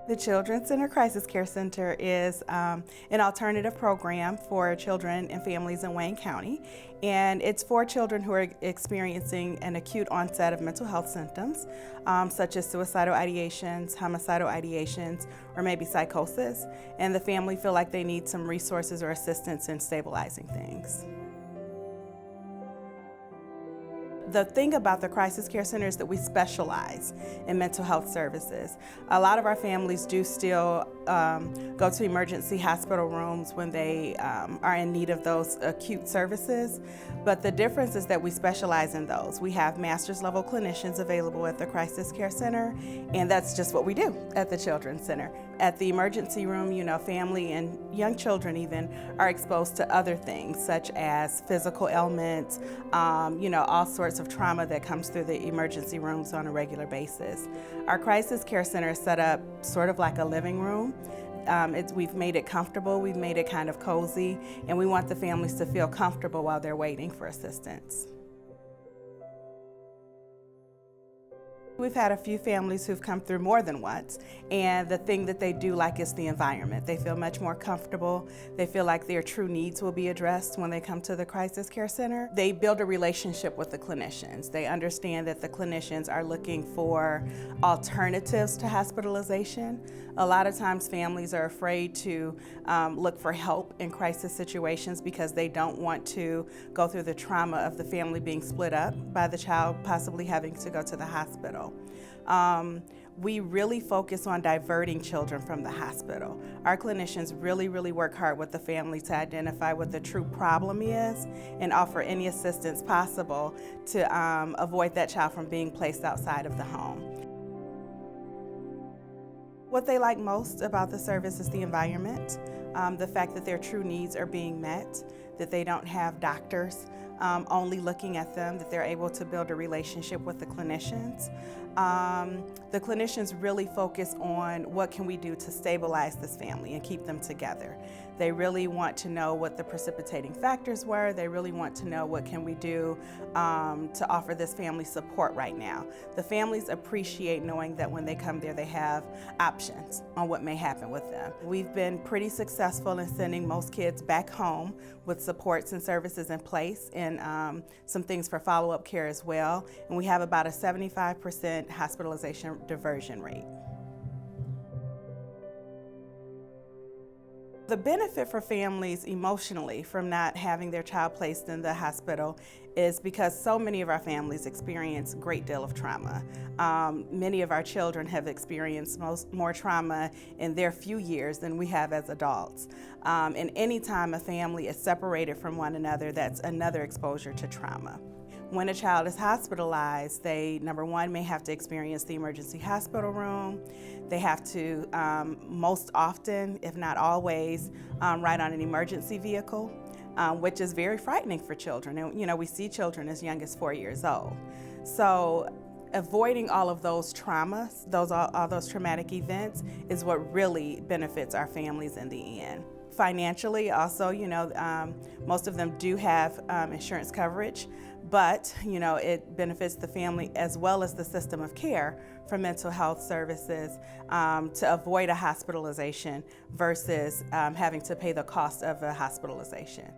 The Children's Center Crisis Care Center is an alternative program for children and families in Wayne County, and it's for children who are experiencing an acute onset of mental health symptoms, such as suicidal ideations, homicidal ideations, or maybe psychosis, and the family feel like they need some resources or assistance in stabilizing things. The thing about the Crisis Care Center is that we specialize in mental health services. A lot of our families do still go to emergency hospital rooms when they are in need of those acute services, but the difference is that we specialize in those. We have master's level clinicians available at the Crisis Care Center, and that's just what we do at the Children's Center. At the emergency room, family and young children even are exposed to other things such as physical ailments, all sorts of trauma that comes through the emergency rooms on a regular basis. Our Crisis Care Center is set up sort of like a living room. We've made it comfortable, we've made it kind of cozy, and we want the families to feel comfortable while they're waiting for assistance. We've had a few families who've come through more than once, and the thing that they do like is the environment. They feel much more comfortable. They feel like their true needs will be addressed when they come to the Crisis Care Center. They build a relationship with the clinicians. They understand that the clinicians are looking for alternatives to hospitalization. A lot of times families are afraid to look for help in crisis situations because they don't want to go through the trauma of the family being split up by the child possibly having to go to the hospital. We really focus on diverting children from the hospital. Our clinicians really work hard with the family to identify what the true problem is and offer any assistance possible to avoid that child from being placed outside of the home. What they like most about the service is the environment, the fact that their true needs are being met, that they don't have doctors only looking at them, that they're able to build a relationship with the clinicians. The clinicians really focus on what can we do to stabilize this family and keep them together. They really want to know what the precipitating factors were. They really want to know what can we do to offer this family support right now. The families appreciate knowing that when they come there, they have options on what may happen with them. We've been pretty successful in sending most kids back home with supports and services in place and some things for follow-up care as well. And we have about a 75% hospitalization diversion rate. The benefit for families emotionally from not having their child placed in the hospital is because so many of our families experience a great deal of trauma. Many of our children have experienced more trauma in their few years than we have as adults. And any time a family is separated from one another, that's another exposure to trauma. When a child is hospitalized, they, number one, may have to experience the emergency hospital room. They have to, most often, if not always, ride on an emergency vehicle, which is very frightening for children. And, we see children as young as 4 years old. So avoiding all of those traumas, all those traumatic events, is what really benefits our families in the end. Financially, also, most of them do have insurance coverage, but, it benefits the family as well as the system of care for mental health services to avoid a hospitalization versus having to pay the cost of a hospitalization.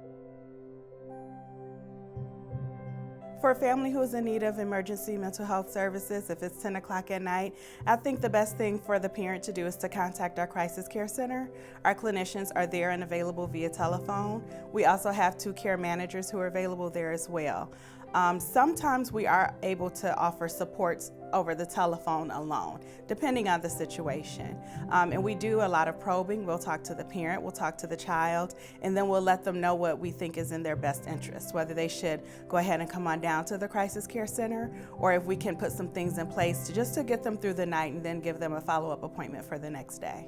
For a family who is in need of emergency mental health services, if it's 10 o'clock at night, I think the best thing for the parent to do is to contact our Crisis Care Center. Our clinicians are there and available via telephone. We also have 2 care managers who are available there as well. Sometimes we are able to offer supports over the telephone alone, depending on the situation. And we do a lot of probing. We'll talk to the parent, we'll talk to the child, and then we'll let them know what we think is in their best interest, whether they should go ahead and come on down to the Crisis Care Center, or if we can put some things in place just to get them through the night and then give them a follow-up appointment for the next day.